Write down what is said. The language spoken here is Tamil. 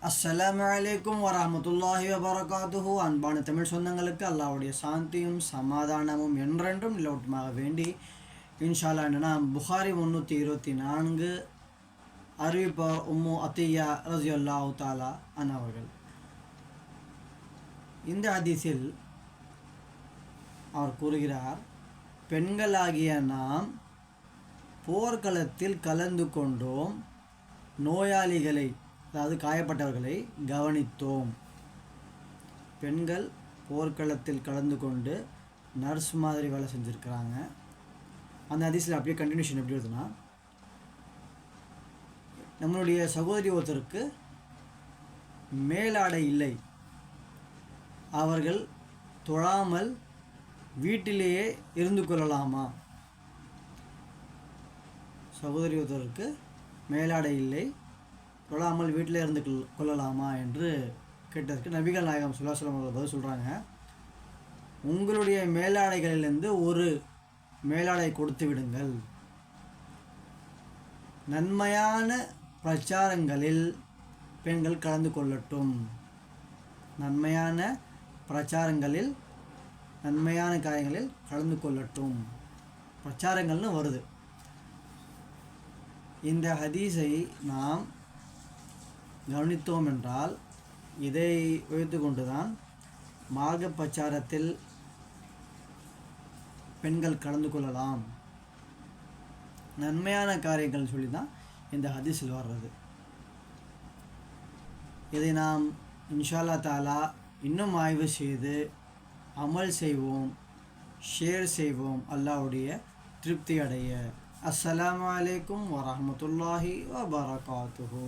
அஸ்ஸலாமு அலைக்கும் வரஹ்மத்துல்லாஹி வபரகாத்துஹு. அன்பான தமிழ் சொந்தங்களுக்கு அல்லாஹ்வுடைய சாந்தியும் சமாதானமும் என்றென்றும் நிலவட்டுமாக வேண்டி இன்ஷா அல்லாஹ் என்னன்னா புகாரி 324 அறிவிப்பார் உம்மு அத்தியா ரஸியல்லாஹு தஆலா அன்ஹா அவர்கள். இந்த ஹதீஸில் அவர் கூறுகிறார், பெண்களாகிய நாம் போர்க்களத்தில் கலந்து கொண்டோம், நோயாளிகளை அதாவது காயப்பட்டவர்களை கவனித்தோம். பெண்கள் போர்க்களத்தில் கலந்து கொண்டு நர்ஸ் மாதிரி வேலை செஞ்சுருக்கிறாங்க. அந்த ஹதீஸில் அப்படியே கண்டினியூஷன் எப்படி வருதுன்னா, நம்மளுடைய சகோதரி ஒருத்தருக்கு மேலாடை இல்லை, அவர்கள் தொழாமல் வீட்டிலேயே இருந்து கொள்ளலாமா? சகோதரி ஒருத்தருக்கு மேலாடை இல்லை, தொழாமல் வீட்டில் இருந்து கொள்ளலாமா என்று கேட்டதற்கு நபிகள் நாயகம் ஸல்லல்லாஹு அலைஹி வஸல்லம் பதில் சொல்கிறாங்க, உங்களுடைய மேலாடைகளிலிருந்து ஒரு மேலாடை கொடுத்து விடுங்கள். நன்மையான பிரச்சாரங்களில் பெண்கள் கலந்து கொள்ளட்டும். நன்மையான பிரச்சாரங்களில் நன்மையான காரியங்களில் கலந்து கொள்ளட்டும். பிரச்சாரங்கள்னு வருது. இந்த ஹதீஸை நாம் கவனித்தோம் என்றால் இதை வைத்து கொண்டுதான் மார்க்க பிரச்சாரத்தில் பெண்கள் கலந்து கொள்ளலாம், நன்மையான காரியங்கள் சொல்லி தான் இந்த ஹதீஸில் வர்றது. இதை நாம் இன்ஷா அல்லாஹ் தஆலா இன்னும் ஆய்வு செய்து அமல் செய்வோம், ஷேர் செய்வோம், அல்லாஹ்வுடைய திருப்தி அடைய. அஸ்ஸலாமு அலைக்கும் வரஹ்மத்துல்லாஹி வபரகாத்துஹு.